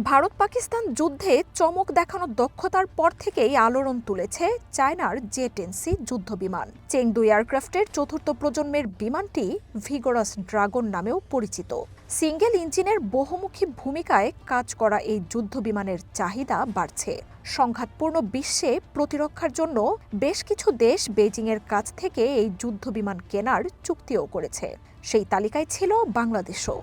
ভারত পাকিস্তান যুদ্ধে চমক দেখানোর দক্ষতার পর থেকেই আলোড়ন তুলেছে চায়নার জে-10সি যুদ্ধবিমান। চেংদু এয়ারক্রাফটের চতুর্থ প্রজন্মের বিমানটি ভিগোরাস ড্রাগন নামেও পরিচিত। সিঙ্গেল ইঞ্জিনের বহুমুখী ভূমিকায় কাজ করা এই যুদ্ধবিমানের চাহিদা বাড়ছে। সংঘাতপূর্ণ বিশ্বে প্রতিরক্ষার জন্য বেশ কিছু দেশ বেইজিংয়ের কাছ থেকে এই যুদ্ধবিমান কেনার চুক্তিও করেছে। সেই তালিকায় ছিল বাংলাদেশও।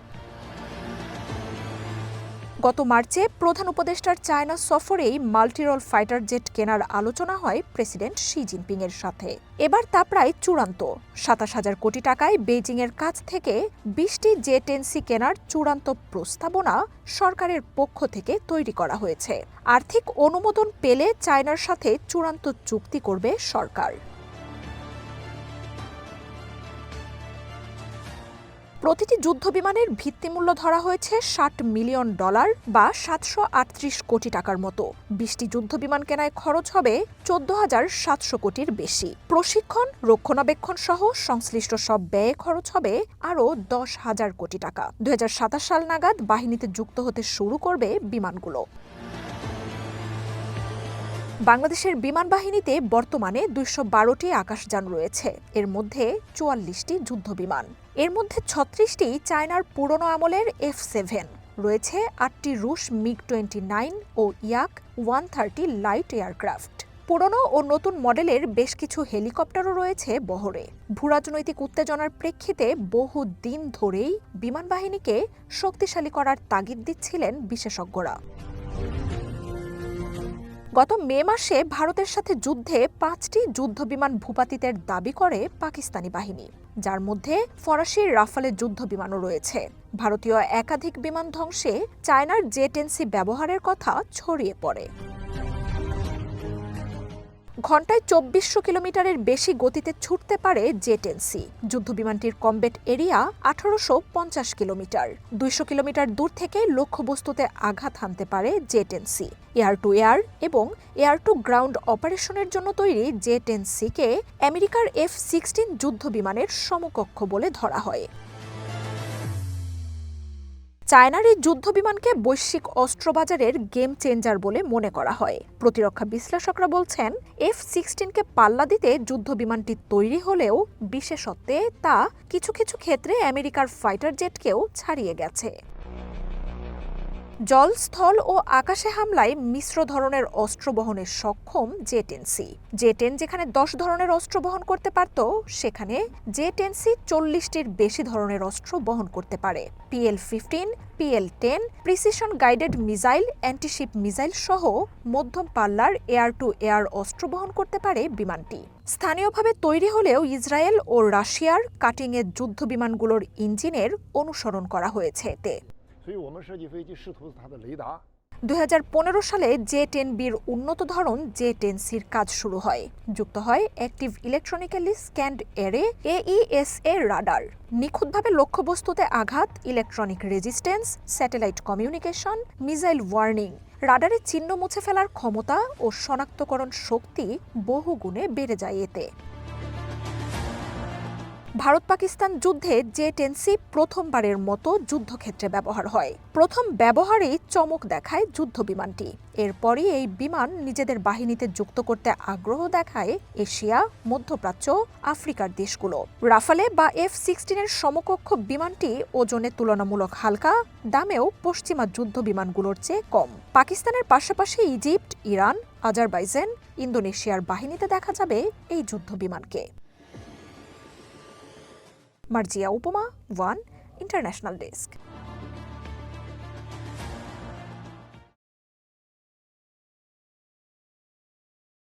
গত মার্চে প্রধান উপদেষ্টার চায়না সফরেই মাল্টিরোল ফাইটার জেট কেনার আলোচনা হয় প্রেসিডেন্ট শি জিনপিংয়ের সাথে। এবার তা প্রায় চূড়ান্ত। ২৭,০০০ কোটি টাকায় বেইজিংয়ের কাছ থেকে ২০টি জে-10সি কেনার চূড়ান্ত প্রস্তাবনা সরকারের পক্ষ থেকে তৈরি করা হয়েছে। আর্থিক অনুমোদন পেলে চায়নার সাথে চূড়ান্ত চুক্তি করবে সরকার। প্রতিটি যুদ্ধবিমানের ভিত্তিমূল্য ধরা হয়েছে $৬০ মিলিয়ন বা ৭৩৮ কোটি টাকার মতো। ২০টি যুদ্ধবিমান কেনায় খরচ হবে ১৪,৭০০ কোটির বেশি। প্রশিক্ষণ, রক্ষণাবেক্ষণ সহ সংশ্লিষ্ট সব ব্যয়ে খরচ হবে আরও ১০,০০০ কোটি টাকা। ২০২৭ সাল নাগাদ বাহিনীতে যুক্ত হতে শুরু করবে বিমানগুলো। বাংলাদেশের বিমান বাহিনীতে বর্তমানে ২১২টি আকাশযান রয়েছে, এর মধ্যে ৪৪টি যুদ্ধবিমান। এর মধ্যে ৩৬টি চায়নার পুরনো আমলের F-7, রয়েছে ৮টি রুশ MiG-29 ও Yak-130 লাইট এয়ারক্রাফট। পুরনো ও নতুন মডেলের বেশ কিছু হেলিকপ্টারও রয়েছে বহরে। ভূরাজনৈতিক উত্তেজনার প্রেক্ষিতে বহু দিন ধরেই বিমান বাহিনীকে শক্তিশালী করার তাগিদ দিচ্ছিলেন বিশেষজ্ঞরা। গত মে মাসে ভারতের সাথে যুদ্ধে ৫টি যুদ্ধবিমান ভূপাতিতের দাবি করে পাকিস্তানি বাহিনী, যার মধ্যে ফরাসি রাফালে যুদ্ধবিমানও রয়েছে। ভারতীয় একাধিক বিমান ধ্বংসে চায়নার জে-10সি ব্যবহারের কথা ছড়িয়ে পড়ে। ঘণ্টায় ২৪০০ কিলোমিটারের বেশি গতিতে ছুটতে পারে জে-10সি। যুদ্ধবিমানটির কমব্যাট এরিয়া ১৮৫০ কিলোমিটার। ২০০ কিলোমিটার দূর থেকে লক্ষ্যবস্তুতে আঘাত হানতে পারে জে-10সি। এয়ার টু এয়ার এবং এয়ার টু গ্রাউন্ড অপারেশনের জন্য তৈরি জে-10সিকে আমেরিকার F-16 যুদ্ধবিমানের সমকক্ষ বলে ধরা হয়। চায়নার এই যুদ্ধবিমানকে বৈশ্বিক অস্ত্রবাজারের গেম চেঞ্জার বলে মনে করা হয়। প্রতিরক্ষা বিশ্লেষকরা বলছেন, F-16কে পাল্লা দিতে যুদ্ধবিমানটি তৈরি হলেও বিশেষত্বে তা কিছু কিছু ক্ষেত্রে আমেরিকার ফাইটার জেটকেও ছাড়িয়ে গেছে। জল, স্থল ও আকাশে হামলায় মিশ্র ধরনের অস্ত্র বহনে সক্ষম জে-10সি। জে-10 যেখানে ১০ ধরনের অস্ত্র বহন করতে পারত, সেখানে জে-10সি ৪০টির বেশি ধরনের অস্ত্র বহন করতে পারে। PL-15, PL-10, precision guided missile, antiship missile সহ মধ্যম পাল্লার এয়ার টু এয়ার অস্ত্র বহন করতে পারে বিমানটি। স্থানীয়ভাবে তৈরি হলেও ইসরায়েল ও রাশিয়ার কাটিং-এজ যুদ্ধবিমানগুলোর ইঞ্জিনের অনুসরণ করা হয়েছে এতে। ২০১৫ সালে জে-10বির উন্নত ধরন জে-10সির কাজ শুরু হয়। যুক্ত হয় active electronically scanned array AESA radar. নিখুঁতভাবে লক্ষ্যবস্তুতে আঘাত, electronic resistance, satellite communication, missile warning. রাডারে চিহ্ন মুছে ফেলার ক্ষমতা ও শনাক্তকরণ শক্তি বহুগুণে বেড়ে যায় এতে। ভারত পাকিস্তান যুদ্ধে জে-10সি প্রথমবারের মতো যুদ্ধক্ষেত্রে ব্যবহার হয়। প্রথম ব্যবহারেই চমক দেখায় যুদ্ধবিমানটি। এরপরই এই বিমান নিজেদের বাহিনীতে যুক্ত করতে আগ্রহ দেখায় এশিয়া, মধ্যপ্রাচ্য, আফ্রিকার দেশগুলো। রাফালে বা F-16-এর সমকক্ষ বিমানটি ওজনে তুলনামূলক হালকা, দামেও পশ্চিমা যুদ্ধবিমানগুলোর চেয়ে কম। পাকিস্তানের পাশাপাশি ইজিপ্ট, ইরান, আজারবাইজান, ইন্দোনেশিয়ার বাহিনীতে দেখা যাবে এই যুদ্ধবিমানকে। মার্জিয়া উপমা, ওয়ান ইন্টারন্যাশনাল ডেস্ক।